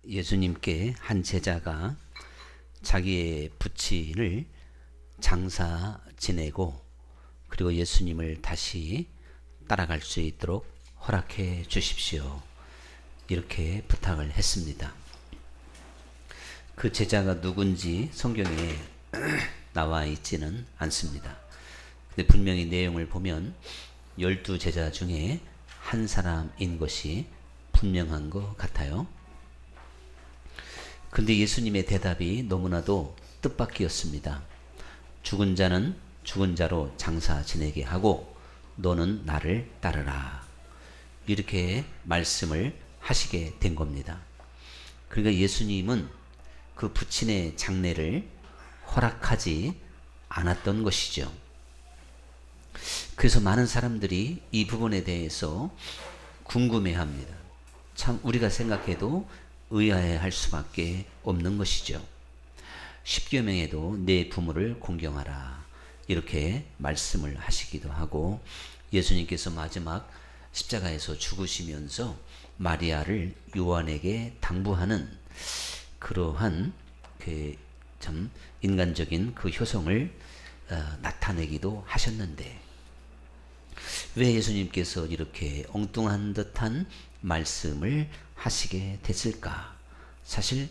예수님께 한 제자가 자기의 부친을 장사 지내고 그리고 예수님을 다시 따라갈 수 있도록 허락해 주십시오. 이렇게 부탁을 했습니다. 그 제자가 누군지 성경에 나와 있지는 않습니다. 근데 분명히 내용을 보면 12제자 중에 한 사람인 것이 분명한 것 같아요. 근데 예수님의 대답이 너무나도 뜻밖이었습니다. 죽은 자는 죽은 자로 장사 지내게 하고 너는 나를 따르라. 이렇게 말씀을 하시게 된 겁니다. 그러니까 예수님은 그 부친의 장례를 허락하지 않았던 것이죠. 그래서 많은 사람들이 이 부분에 대해서 궁금해합니다. 참 우리가 생각해도 의아해할 수밖에 없는 것이죠. 십계명에도 내 부모를 공경하라 이렇게 말씀을 하시기도 하고 예수님께서 마지막 십자가에서 죽으시면서 마리아를 요한에게 당부하는 그러한 참 인간적인 그 효성을 나타내기도 하셨는데 왜 예수님께서 이렇게 엉뚱한 듯한 말씀을 하시게 됐을까? 사실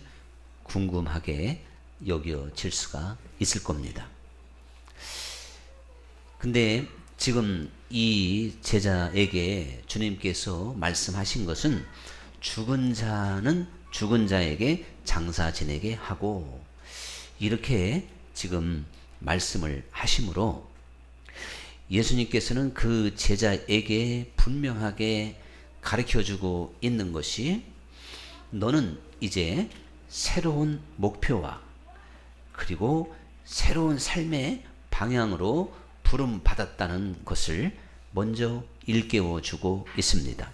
궁금하게 여겨질 수가 있을 겁니다. 근데 지금 이 제자에게 주님께서 말씀하신 것은 죽은 자는 죽은 자에게 장사 지내게 하고 이렇게 지금 말씀을 하심으로 예수님께서는 그 제자에게 분명하게 가르쳐주고 있는 것이 너는 이제 새로운 목표와 그리고 새로운 삶의 방향으로 부름 받았다는 것을 먼저 일깨워 주고 있습니다.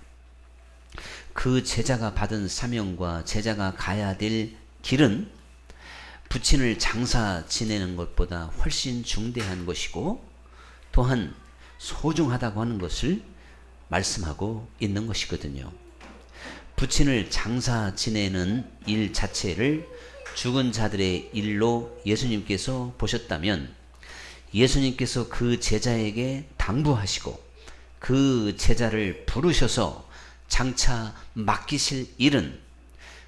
그 제자가 받은 사명과 제자가 가야 될 길은 부친을 장사 지내는 것보다 훨씬 중대한 것이고 또한 소중하다고 하는 것을 말씀하고 있는 것이거든요. 부친을 장사 지내는 일 자체를 죽은 자들의 일로 예수님께서 보셨다면 예수님께서 그 제자에게 당부하시고 그 제자를 부르셔서 장차 맡기실 일은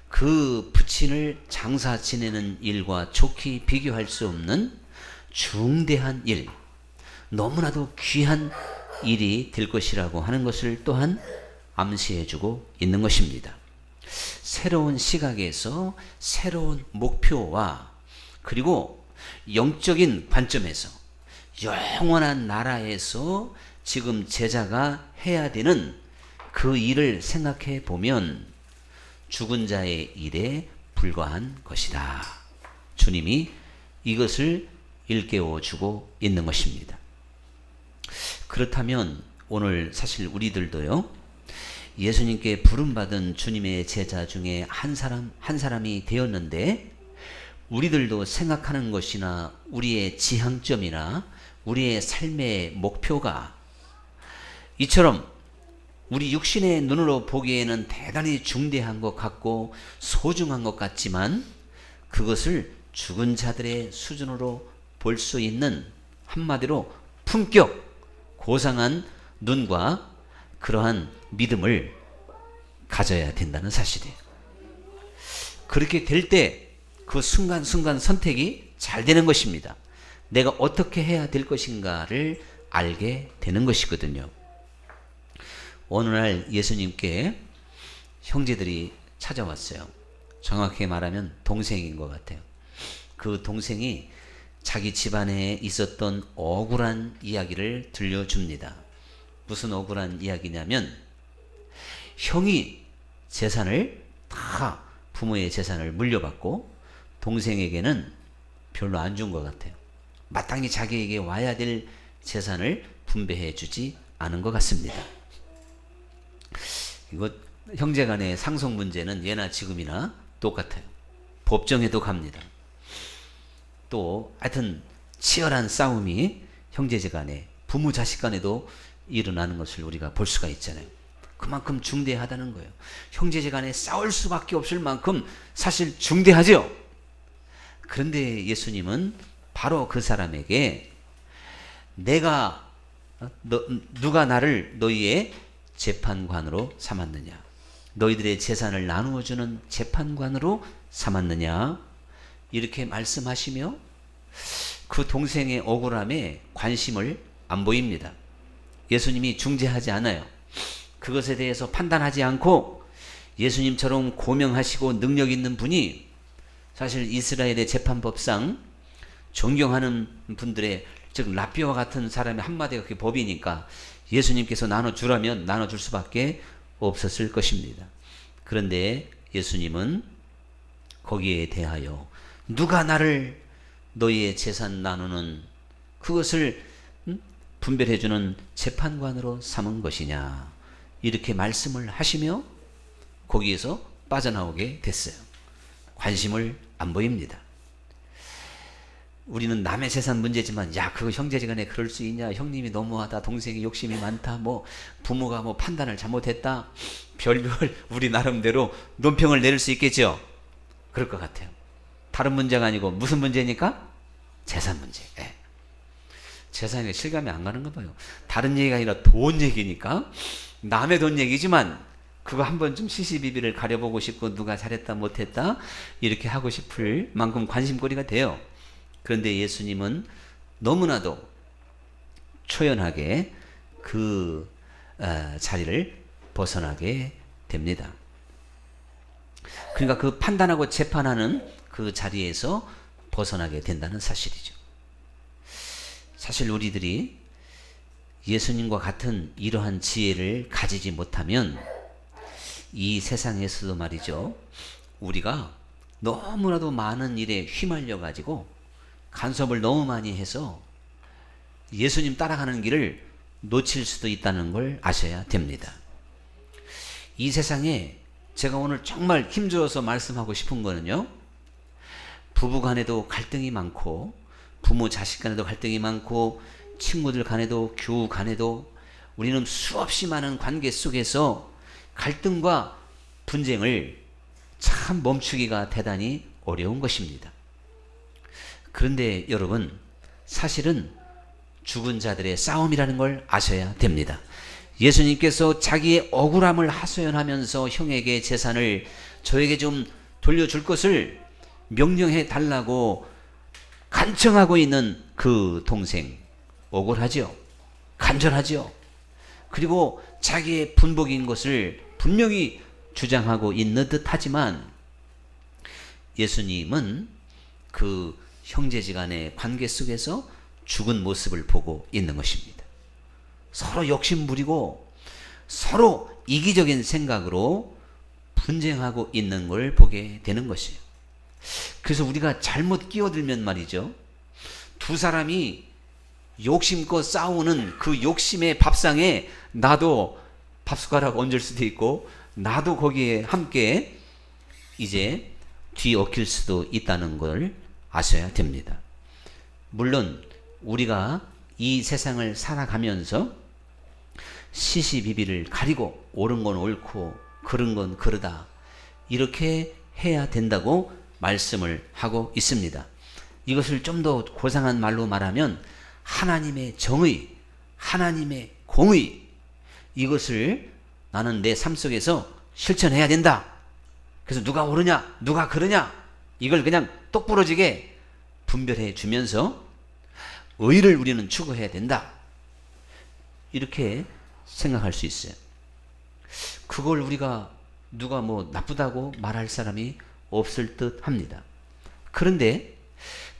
그 부친을 장사 지내는 일과 좋게 비교할 수 없는 중대한 일, 너무나도 귀한 일이 될 것이라고 하는 것을 또한 암시해주고 있는 것입니다. 새로운 시각에서 새로운 목표와 그리고 영적인 관점에서 영원한 나라에서 지금 제자가 해야 되는 그 일을 생각해 보면 죽은 자의 일에 불과한 것이다. 주님이 이것을 일깨워 주고 있는 것입니다. 그렇다면 오늘 사실 우리들도요, 예수님께 부름받은 주님의 제자 중에 한 사람이 되었는데 우리들도 생각하는 것이나 우리의 지향점이나 우리의 삶의 목표가 이처럼 우리 육신의 눈으로 보기에는 대단히 중대한 것 같고 소중한 것 같지만 그것을 죽은 자들의 수준으로 볼 수 있는 한마디로 품격, 고상한 눈과 그러한 믿음을 가져야 된다는 사실이에요. 그렇게 될 때 그 순간순간 선택이 잘 되는 것입니다. 내가 어떻게 해야 될 것인가를 알게 되는 것이거든요. 어느 날 예수님께 형제들이 찾아왔어요. 정확히 말하면 동생인 것 같아요. 그 동생이 자기 집안에 있었던 억울한 이야기를 들려줍니다. 무슨 억울한 이야기냐면 형이 재산을 다 부모의 재산을 물려받고 동생에게는 별로 안 준 것 같아요. 마땅히 자기에게 와야 될 재산을 분배해 주지 않은 것 같습니다. 이거 형제간의 상속 문제는 예나 지금이나 똑같아요. 법정에도 갑니다. 또 하여튼 치열한 싸움이 형제간에 부모 자식 간에도 일어나는 것을 우리가 볼 수가 있잖아요. 그만큼 중대하다는 거예요. 형제지간에 싸울 수밖에 없을 만큼 사실 중대하죠. 그런데 예수님은 바로 그 사람에게 누가 나를 너희의 재판관으로 삼았느냐, 너희들의 재산을 나누어주는 재판관으로 삼았느냐, 이렇게 말씀하시며 그 동생의 억울함에 관심을 안 보입니다. 예수님이 중재하지 않아요. 그것에 대해서 판단하지 않고 예수님처럼 고명하시고 능력 있는 분이 사실 이스라엘의 재판법상 존경하는 분들의, 즉 랍비와 같은 사람의 한마디가 그게 법이니까 예수님께서 나눠주라면 나눠줄 수밖에 없었을 것입니다. 그런데 예수님은 거기에 대하여 누가 나를 너희의 재산 나누는 그것을 분별해주는 재판관으로 삼은 것이냐, 이렇게 말씀을 하시며 거기에서 빠져나오게 됐어요. 관심을 안 보입니다. 우리는 남의 재산 문제지만, 야, 그거 형제지간에 그럴 수 있냐, 형님이 너무하다, 동생이 욕심이 많다, 뭐 부모가 뭐 판단을 잘못했다, 별별 우리 나름대로 논평을 내릴 수 있겠죠. 그럴 것 같아요. 다른 문제가 아니고 무슨 문제니까? 재산 문제. 네. 재산에 실감이 안 가는 거 봐요. 다른 얘기가 아니라 돈 얘기니까, 남의 돈 얘기지만 그거 한번 좀 시시비비를 가려보고 싶고 누가 잘했다 못했다 이렇게 하고 싶을 만큼 관심거리가 돼요. 그런데 예수님은 너무나도 초연하게 그 자리를 벗어나게 됩니다. 그러니까 그 판단하고 재판하는 그 자리에서 벗어나게 된다는 사실이죠. 사실 우리들이 예수님과 같은 이러한 지혜를 가지지 못하면 이 세상에서도 말이죠, 우리가 너무나도 많은 일에 휘말려 가지고 간섭을 너무 많이 해서 예수님 따라가는 길을 놓칠 수도 있다는 걸 아셔야 됩니다. 이 세상에 제가 오늘 정말 힘줘서 말씀하고 싶은 거는요, 부부 간에도 갈등이 많고, 부모 자식 간에도 갈등이 많고, 친구들 간에도, 교우 간에도 우리는 수없이 많은 관계 속에서 갈등과 분쟁을 참 멈추기가 대단히 어려운 것입니다. 그런데 여러분, 사실은 죽은 자들의 싸움이라는 걸 아셔야 됩니다. 예수님께서 자기의 억울함을 하소연하면서 형에게 재산을 저에게 좀 돌려줄 것을 명령해 달라고 간청하고 있는 그 동생, 억울하죠. 간절하죠. 그리고 자기의 분복인 것을 분명히 주장하고 있는 듯 하지만 예수님은 그 형제지간의 관계 속에서 죽은 모습을 보고 있는 것입니다. 서로 욕심부리고 서로 이기적인 생각으로 분쟁하고 있는 걸 보게 되는 것이에요. 그래서 우리가 잘못 끼어들면 말이죠, 두 사람이 욕심껏 싸우는 그 욕심의 밥상에 나도 밥숟가락 얹을 수도 있고 나도 거기에 함께 이제 뒤엉킬 수도 있다는 걸 아셔야 됩니다. 물론 우리가 이 세상을 살아가면서 시시비비를 가리고 옳은 건 옳고 그른 건 그르다 이렇게 해야 된다고 말씀을 하고 있습니다. 이것을 좀 더 고상한 말로 말하면 하나님의 정의, 하나님의 공의, 이것을 나는 내 삶 속에서 실천해야 된다. 그래서 누가 옳으냐 누가 그르냐 이걸 그냥 똑부러지게 분별해 주면서 의를 우리는 추구해야 된다, 이렇게 생각할 수 있어요. 그걸 우리가 누가 뭐 나쁘다고 말할 사람이 없을 듯 합니다. 그런데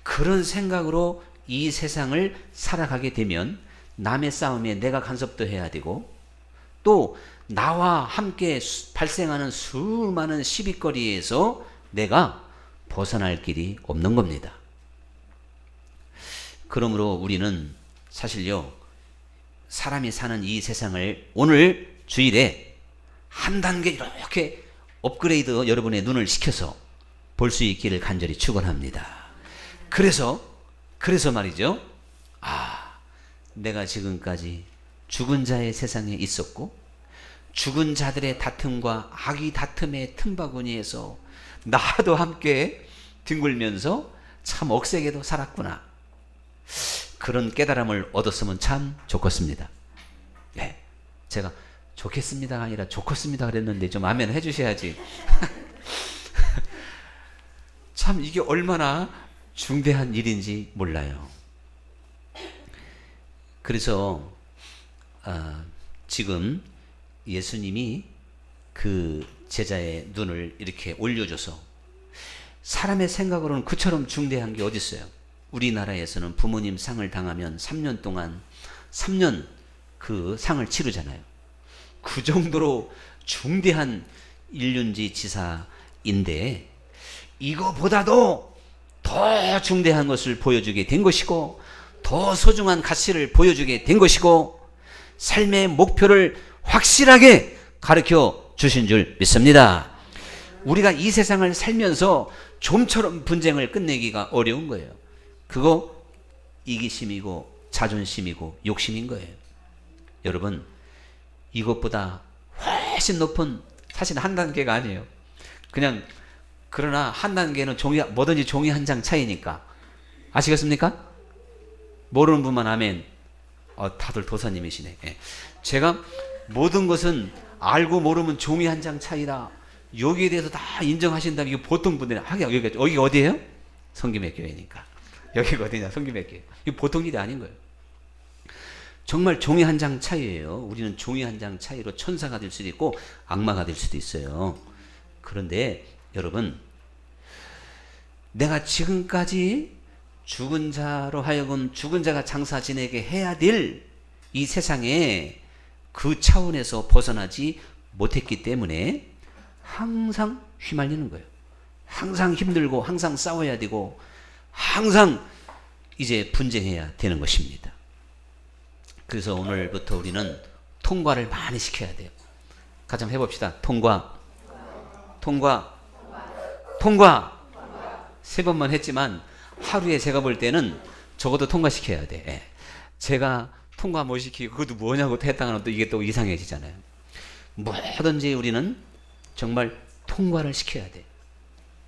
그런 생각으로 이 세상을 살아가게 되면 남의 싸움에 내가 간섭도 해야 되고 또 나와 함께 발생하는 수많은 시비거리에서 내가 벗어날 길이 없는 겁니다. 그러므로 우리는 사실요, 사람이 사는 이 세상을 오늘 주일에 한 단계 이렇게 업그레이드 여러분의 눈을 시켜서 볼 수 있기를 간절히 축원합니다. 그래서 말이죠, 내가 지금까지 죽은 자의 세상에 있었고 죽은 자들의 다툼과 악의 다툼의 틈바구니에서 나도 함께 뒹굴면서 참 억세게도 살았구나. 그런 깨달음을 얻었으면 참 좋겠습니다. 예, 제가 좋겠습니다가 아니라 좋겠습니다 그랬는데 좀 아멘 해주셔야지. 참 이게 얼마나 중대한 일인지 몰라요. 그래서 지금 예수님이 그 제자의 눈을 이렇게 올려줘서, 사람의 생각으로는 그처럼 중대한 게 어디 있어요? 우리나라에서는 부모님 상을 당하면 3년 동안 3년 그 상을 치르잖아요. 그 정도로 중대한 일륜지 지사인데 이거보다도 더 중대한 것을 보여주게 된 것이고, 더 소중한 가치를 보여주게 된 것이고, 삶의 목표를 확실하게 가르쳐 주신 줄 믿습니다. 우리가 이 세상을 살면서 좀처럼 분쟁을 끝내기가 어려운 거예요. 그거 이기심이고 자존심이고 욕심인 거예요. 여러분, 이것보다 훨씬 높은, 사실 한 단계가 아니에요. 그냥, 그러나 한 단계는 뭐든지 종이 한 장 차이니까. 아시겠습니까? 모르는 분만 아멘. 다들 도사님이시네. 예. 제가 모든 것은 알고 모르면 종이 한 장 차이다, 여기에 대해서 다 인정하신다면, 이거 보통 분들이 여기 어디예요? 성김의 교회니까. 여기가 어디냐? 성김의 교회. 이거 보통 일이 아닌 거예요. 정말 종이 한 장 차이예요. 우리는 종이 한 장 차이로 천사가 될 수도 있고 악마가 될 수도 있어요. 그런데 여러분, 내가 지금까지 죽은 자로 하여금 죽은 자가 장사 지내게 해야 될 이 세상에 그 차원에서 벗어나지 못했기 때문에 항상 휘말리는 거예요. 항상 힘들고 항상 싸워야 되고 항상 이제 분쟁해야 되는 것입니다. 그래서 오늘부터 우리는 통과를 많이 시켜야 돼요. 같이 한번 해봅시다. 통과. 세 번만 했지만 하루에 제가 볼 때는 적어도 통과시켜야 돼. 예. 제가 통과 못 시키고 그것도 뭐냐고 했다가는 또 이게 또 이상해지잖아요. 뭐든지 우리는 정말 통과를 시켜야 돼.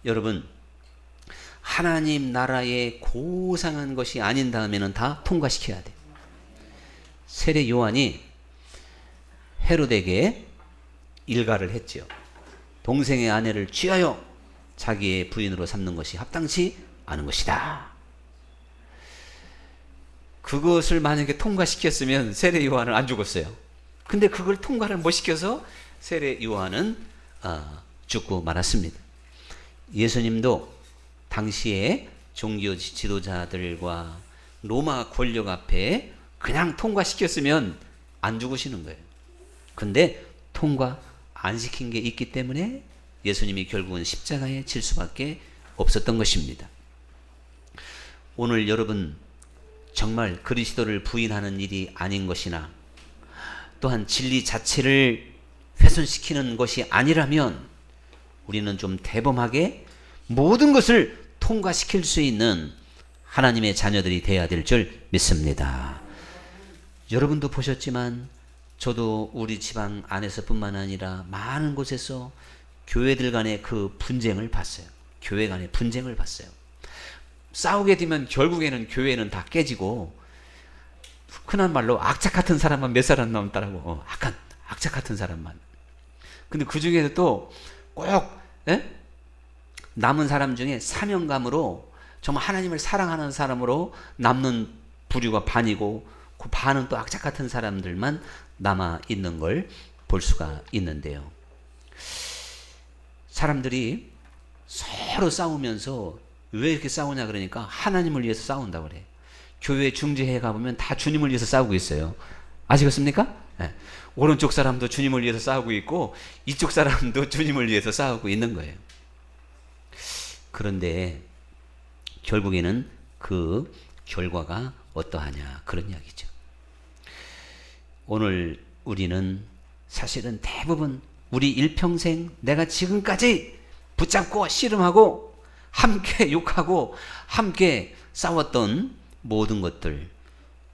여러분, 하나님 나라의 고상한 것이 아닌 다음에는 다 통과시켜야 돼. 세례 요한이 헤로데에게 일가를 했죠. 동생의 아내를 취하여 자기의 부인으로 삼는 것이 합당치 않은 것이다. 그것을 만약에 통과시켰으면 세례 요한은 안 죽었어요. 근데 그걸 통과를 못 시켜서 세례 요한은 죽고 말았습니다. 예수님도 당시에 종교 지도자들과 로마 권력 앞에 그냥 통과시켰으면 안 죽으시는 거예요. 근데 통과 안 시킨 게 있기 때문에 예수님이 결국은 십자가에 질 수밖에 없었던 것입니다. 오늘 여러분, 정말 그리스도를 부인하는 일이 아닌 것이나 또한 진리 자체를 훼손시키는 것이 아니라면 우리는 좀 대범하게 모든 것을 통과시킬 수 있는 하나님의 자녀들이 되어야 될 줄 믿습니다. 여러분도 보셨지만 저도 우리 지방 안에서뿐만 아니라 많은 곳에서 교회들 간의 그 분쟁을 봤어요. 교회 간의 분쟁을 봤어요. 싸우게 되면 결국에는 교회는 다 깨지고, 흔한 말로 악착 같은 사람만 몇 사람 남았다라고. 악착 같은 사람만. 근데 그 중에서 또 꼭 남은 사람 중에 사명감으로 정말 하나님을 사랑하는 사람으로 남는 부류가 반이고, 그 반은 또 악착 같은 사람들만 남아 있는 걸 볼 수가 있는데요. 사람들이 서로 싸우면서 왜 이렇게 싸우냐 그러니까 하나님을 위해서 싸운다고 그래. 교회 중재회 가보면 다 주님을 위해서 싸우고 있어요. 아시겠습니까? 네. 오른쪽 사람도 주님을 위해서 싸우고 있고 이쪽 사람도 주님을 위해서 싸우고 있는 거예요. 그런데 결국에는 그 결과가 어떠하냐, 그런 이야기죠. 오늘 우리는 사실은 대부분 우리 일평생 내가 지금까지 붙잡고 씨름하고 함께 욕하고 함께 싸웠던 모든 것들,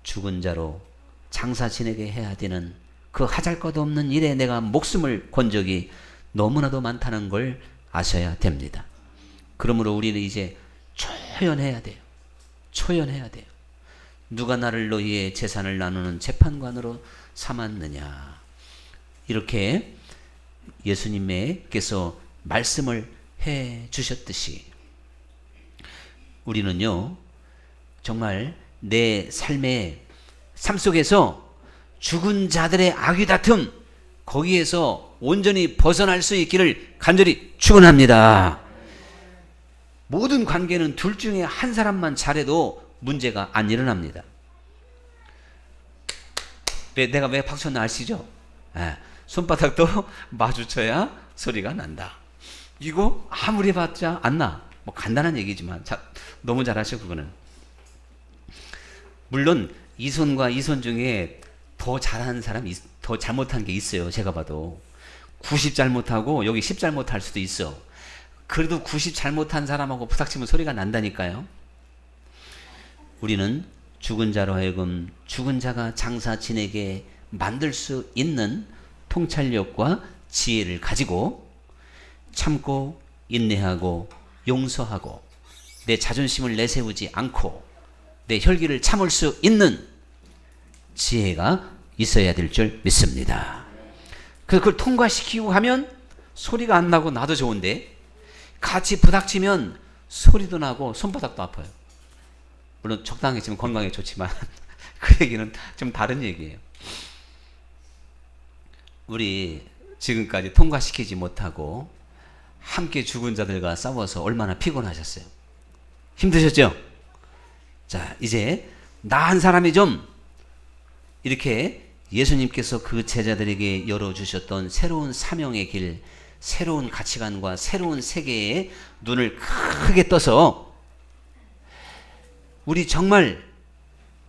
죽은 자로 장사 지내게 해야 되는 그 하잘것없는 일에 내가 목숨을 건 적이 너무나도 많다는 걸 아셔야 됩니다. 그러므로 우리는 이제 초연해야 돼요. 초연해야 돼요. 누가 나를 너희의 재산을 나누는 재판관으로 삼았느냐. 이렇게 예수님께서 말씀을 해 주셨듯이 우리는요, 정말 내 삶 속에서 죽은 자들의 악의다툼, 거기에서 온전히 벗어날 수 있기를 간절히 축원합니다. 모든 관계는 둘 중에 한 사람만 잘해도 문제가 안 일어납니다. 내가 왜 박쳤나 아시죠? 손바닥도 마주쳐야 소리가 난다. 이거 아무리 봤자 안 나. 뭐 간단한 얘기지만 너무 잘하셔 그거는. 물론 이 손과 이 손 중에 더 잘하는 사람이 더 잘못한 게 있어요. 제가 봐도 90 잘못하고 여기 10 잘못할 수도 있어. 그래도 90 잘못한 사람하고 부닥치면 소리가 난다니까요. 우리는 죽은 자로 하여금 죽은 자가 장사 지내게 만들 수 있는 통찰력과 지혜를 가지고 참고 인내하고 용서하고 내 자존심을 내세우지 않고 내 혈기를 참을 수 있는 지혜가 있어야 될 줄 믿습니다. 그걸 통과시키고 하면 소리가 안 나고 나도 좋은데, 같이 부닥치면 소리도 나고 손바닥도 아파요. 물론 적당해지면 건강에 좋지만 그 얘기는 좀 다른 얘기예요. 우리 지금까지 통과시키지 못하고 함께 죽은 자들과 싸워서 얼마나 피곤하셨어요? 힘드셨죠? 자, 이제 나 한 사람이 좀 이렇게 예수님께서 그 제자들에게 열어주셨던 새로운 사명의 길, 새로운 가치관과 새로운 세계에 눈을 크게 떠서 우리 정말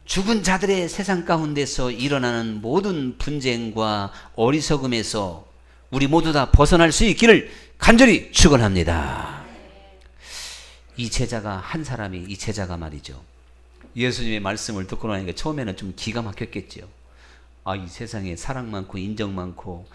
죽은 자들의 세상 가운데서 일어나는 모든 분쟁과 어리석음에서 우리 모두 다 벗어날 수 있기를 간절히 축원합니다. 이 제자가 한 사람이, 이 제자가 말이죠, 예수님의 말씀을 듣고 나니까 처음에는 좀 기가 막혔겠죠. 이 세상에 사랑 많고 인정 많고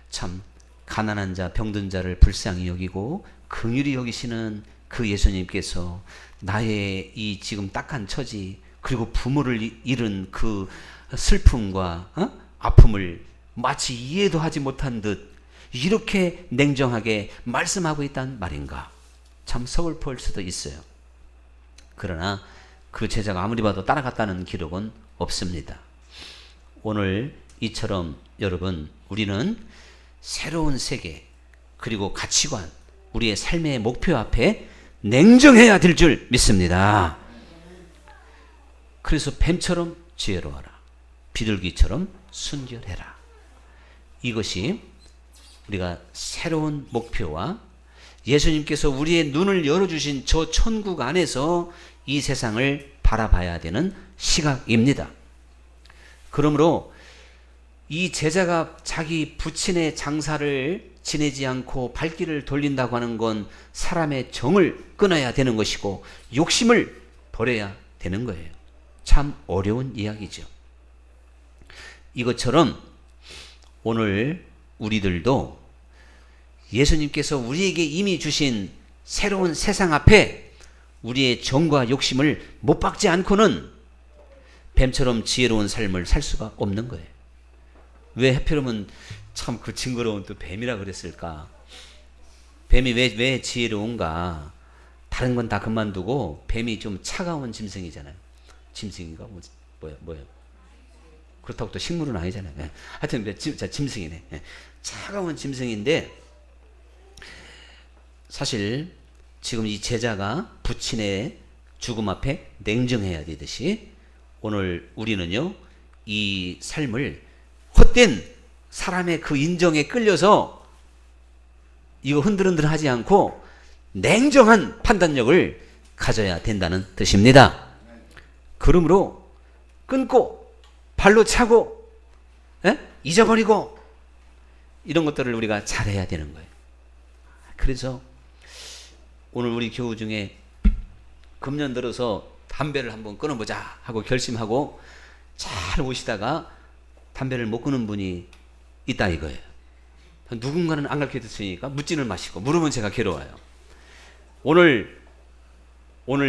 참 가난한 자, 병든 자를 불쌍히 여기고 긍휼히 여기시는 그 예수님께서 나의 이 지금 딱한 처지, 그리고 부모를 잃은 그 슬픔과 아픔을 마치 이해도 하지 못한 듯 이렇게 냉정하게 말씀하고 있단 말인가. 참 서글퍼할 수도 있어요. 그러나 그 제자가 아무리 봐도 따라갔다는 기록은 없습니다. 오늘 이처럼 여러분, 우리는 새로운 세계 그리고 가치관, 우리의 삶의 목표 앞에 냉정해야 될 줄 믿습니다. 그래서 뱀처럼 지혜로워라, 비둘기처럼 순결해라. 이것이 우리가 새로운 목표와 예수님께서 우리의 눈을 열어주신 저 천국 안에서 이 세상을 바라봐야 되는 시각입니다. 그러므로 이 제자가 자기 부친의 장사를 지내지 않고 발길을 돌린다고 하는 건 사람의 정을 끊어야 되는 것이고 욕심을 버려야 되는 거예요. 참 어려운 이야기죠. 이것처럼 오늘 우리들도 예수님께서 우리에게 이미 주신 새로운 세상 앞에 우리의 정과 욕심을 못 박지 않고는 뱀처럼 지혜로운 삶을 살 수가 없는 거예요. 왜 하필이면 참 그 징그러운 또 뱀이라 그랬을까? 뱀이 왜 지혜로운가? 다른 건 다 그만두고 뱀이 좀 차가운 짐승이잖아요. 짐승인가? 뭐예요? 그렇다고 또 식물은 아니잖아요. 하여튼 짐승이네. 차가운 짐승인데, 사실 지금 이 제자가 부친의 죽음 앞에 냉정해야 되듯이 오늘 우리는요, 이 삶을 헛된 사람의 그 인정에 끌려서 이거 흔들흔들 하지 않고 냉정한 판단력을 가져야 된다는 뜻입니다. 그러므로 끊고 발로 차고 잊어버리고 이런 것들을 우리가 잘해야 되는 거예요. 그래서 오늘 우리 교우 중에 금년 들어서 담배를 한번 끊어보자 하고 결심하고 잘 오시다가 담배를 못 끊는 분이 있다 이거예요. 누군가는 안 가르쳐 줬으니까 묻지는 마시고 물으면 제가 괴로워요. 오늘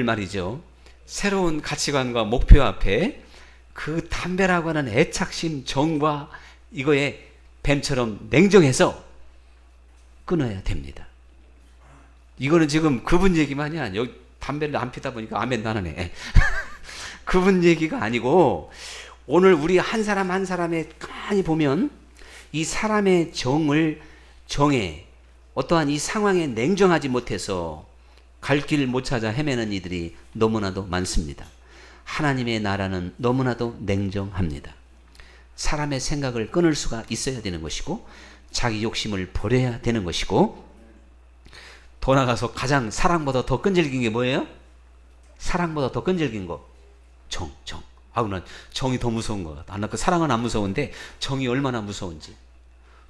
말이죠. 새로운 가치관과 목표 앞에 그 담배라고 하는 애착심, 정과 이거에 뱀처럼 냉정해서 끊어야 됩니다. 이거는 지금 그분 얘기만이 아니에요. 담배를 안 피다 보니까 아멘 나네. 그분 얘기가 아니고 오늘 우리 한 사람 한 사람의 가만히 보면 이 사람의 정에 어떠한 이 상황에 냉정하지 못해서 갈 길 못 찾아 헤매는 이들이 너무나도 많습니다. 하나님의 나라는 너무나도 냉정합니다. 사람의 생각을 끊을 수가 있어야 되는 것이고 자기 욕심을 버려야 되는 것이고 더 나가서 가장 사랑보다 더 끈질긴 게 뭐예요? 사랑보다 더 끈질긴 거 정. 아우 난 정이 더 무서운 것 같아. 나 그 사랑은 안 무서운데 정이 얼마나 무서운지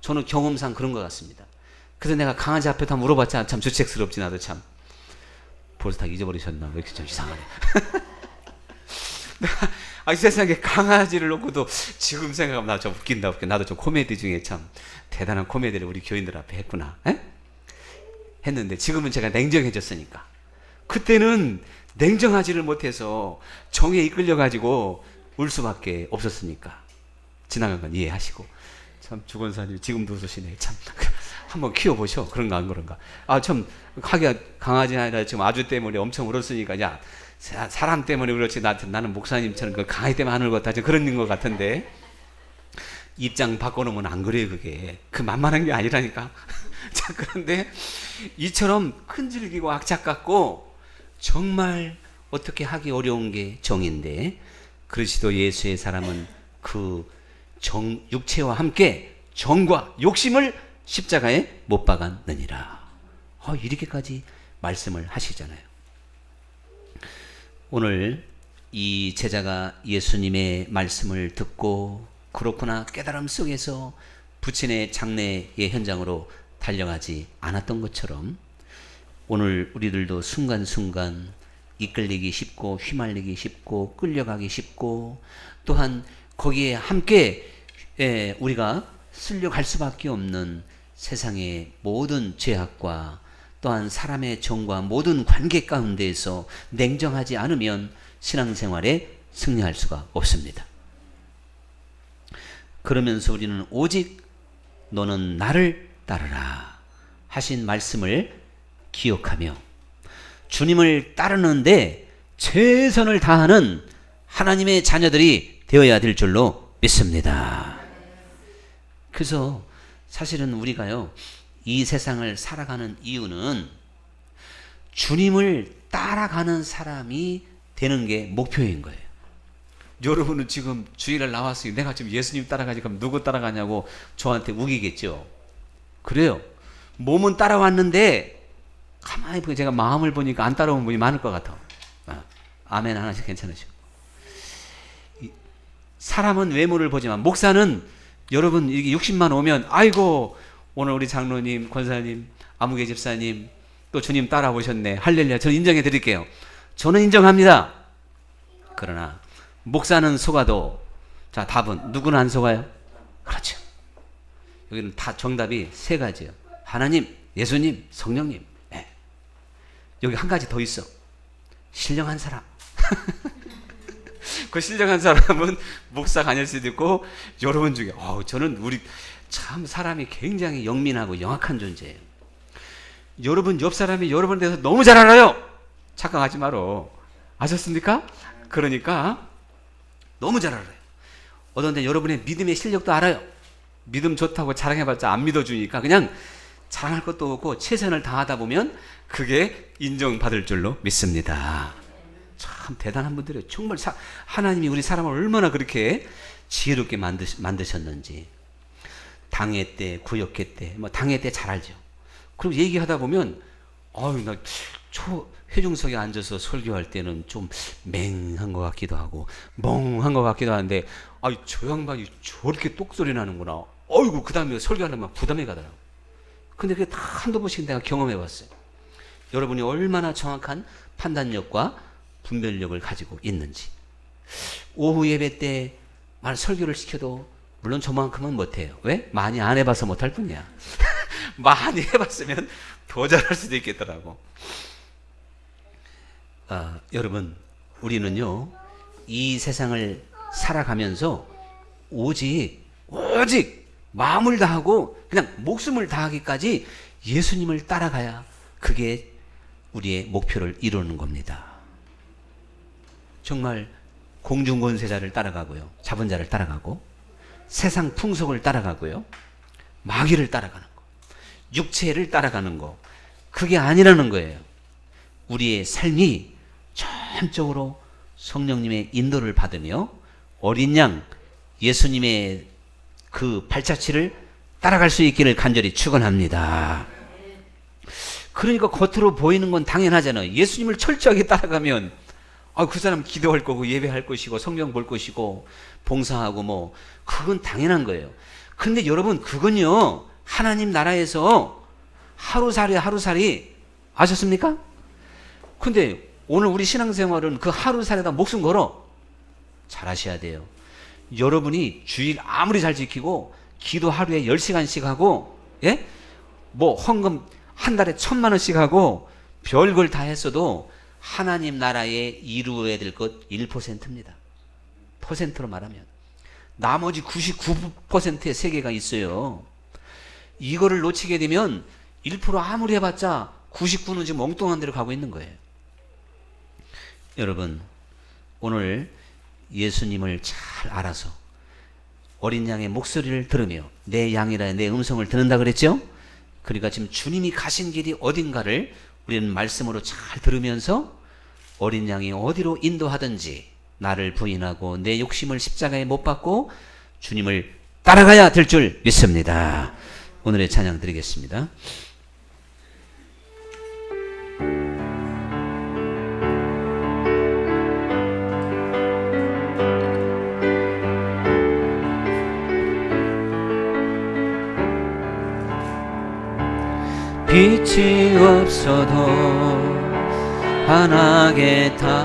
저는 경험상 그런 것 같습니다. 그래서 내가 강아지 앞에 다 물어봤자 참 주책스럽지. 나도 참 벌써 다 잊어버리셨나 왜 이렇게 좀 이상하네. 이 세상에 강아지를 놓고도 지금 생각하면 나 좀 웃긴다. 나도 좀 코미디 중에 참 대단한 코미디를 우리 교인들 앞에 했구나. 했는데 지금은 제가 냉정해졌으니까. 그때는 냉정하지를 못해서 정에 이끌려가지고 울 수밖에 없었으니까 지나간 건 이해하시고. 참 주권사님 지금도 웃으시네. 참 한번 키워보셔. 그런가 안 그런가. 참 하기가 강아지 아니라 지금 아주 때문에 엄청 울었으니까 야 사람 때문에 그렇지 나는 목사님처럼 그 강아지 때문에 안 울었다 그런 것 같은데 입장 바꿔놓으면 안 그래요. 그게 그 만만한 게 아니라니까. 자 그런데 이처럼 끈질기고 악착 같고 정말 어떻게 하기 어려운 게 정인데 그리스도 예수의 사람은 그 육체와 함께 정과 욕심을 십자가에 못 박았느니라. 이렇게까지 말씀을 하시잖아요. 오늘 이 제자가 예수님의 말씀을 듣고 그렇구나 깨달음 속에서 부친의 장례의 현장으로 달려가지 않았던 것처럼 오늘 우리들도 순간순간 이끌리기 쉽고 휘말리기 쉽고 끌려가기 쉽고 또한 거기에 함께 우리가 쓸려갈 수밖에 없는 세상의 모든 죄악과 또한 사람의 정과 모든 관계 가운데에서 냉정하지 않으면 신앙생활에 승리할 수가 없습니다. 그러면서 우리는 오직 너는 나를 따르라 하신 말씀을 기억하며 주님을 따르는데 최선을 다하는 하나님의 자녀들이 되어야 될 줄로 믿습니다. 그래서 사실은 우리가요 이 세상을 살아가는 이유는 주님을 따라가는 사람이 되는 게 목표인 거예요. 여러분은 지금 주일날 나왔어요. 내가 지금 예수님 따라가지 그럼 누구 따라가냐고 저한테 우기겠죠. 그래요. 몸은 따라왔는데 가만히 보니 제가 마음을 보니까 안 따라온 분이 많을 것 같아. 아멘 하나씩 괜찮으시고. 사람은 외모를 보지만 목사는 여러분 이게 60만 오면 아이고 오늘 우리 장로님, 권사님, 아무개 집사님 또 주님 따라오셨네. 할렐루야. 저는 인정해 드릴게요. 저는 인정합니다. 그러나 목사는 속아도 자 답은 누구는 안 속아요? 그렇죠. 여기는 다 정답이 세 가지예요. 하나님, 예수님, 성령님. 여기 한 가지 더 있어. 신령한 사람. 그 신령한 사람은 목사가 아닐 수도 있고 여러분 중에 저는 우리 참 사람이 굉장히 영민하고 영악한 존재예요. 여러분 옆 사람이 여러분에 대해서 너무 잘 알아요. 착각하지 마라. 아셨습니까? 그러니까 너무 잘 알아요. 어떤 데 여러분의 믿음의 실력도 알아요. 믿음 좋다고 자랑해봤자 안 믿어주니까 그냥 자랑할 것도 없고 최선을 다하다 보면 그게 인정받을 줄로 믿습니다. 참 대단한 분들이에요. 정말 하나님이 우리 사람을 얼마나 그렇게 지혜롭게 만드셨는지. 당회 때, 구역회 때, 당회 때 잘 알죠. 그리고 얘기하다 보면 나 회중석에 앉아서 설교할 때는 좀 맹한 것 같기도 하고 멍한 것 같기도 한데 저 양반이 저렇게 똑소리 나는구나. 그 다음에 설교하려면 부담이 가더라고. 근데 그게 다 한두 번씩 내가 경험해 봤어요. 여러분이 얼마나 정확한 판단력과 분별력을 가지고 있는지. 오후 예배 때 설교를 시켜도 물론 저만큼은 못해요. 왜? 많이 안 해봐서 못할 뿐이야. 많이 해봤으면 더 잘할 수도 있겠더라고. 여러분, 우리는요, 이 세상을 살아가면서 오직 마음을 다하고 그냥 목숨을 다하기까지 예수님을 따라가야 그게 우리의 목표를 이루는 겁니다. 정말 공중권세자를 따라가고요, 잡은 자를 따라가고, 세상 풍속을 따라가고요, 마귀를 따라가는 거, 육체를 따라가는 거, 그게 아니라는 거예요. 우리의 삶이 전적으로 성령님의 인도를 받으며 어린 양 예수님의 그 발자취를 따라갈 수 있기를 간절히 축원합니다. 그러니까 겉으로 보이는 건 당연하잖아요. 예수님을 철저하게 따라가면 그 사람 기도할 거고 예배할 것이고 성경 볼 것이고 봉사하고 뭐 그건 당연한 거예요. 근데 여러분, 그건요, 하나님 나라에서 하루살이 아셨습니까? 근데 오늘 우리 신앙생활은 그 하루살이다 목숨 걸어 잘 하셔야 돼요. 여러분이 주일 아무리 잘 지키고 기도 하루에 10시간씩 하고, 예? 뭐 헌금 한 달에 1,000만 원씩 하고 별걸 다 했어도 하나님 나라에 이루어야 될 것 1%입니다. 퍼센트로 말하면 나머지 99%의 세계가 있어요. 이거를 놓치게 되면 1% 아무리 해봤자 99는 지금 엉뚱한 데로 가고 있는 거예요. 여러분, 오늘 예수님을 잘 알아서 어린 양의 목소리를 들으며 내 양이라 내 음성을 듣는다 그랬죠? 그러니까 지금 주님이 가신 길이 어딘가를 우리는 말씀으로 잘 들으면서 어린 양이 어디로 인도하든지 나를 부인하고 내 욕심을 십자가에 못 박고 주님을 따라가야 될 줄 믿습니다. 오늘의 찬양 드리겠습니다. 빛이 없어도 환하게 다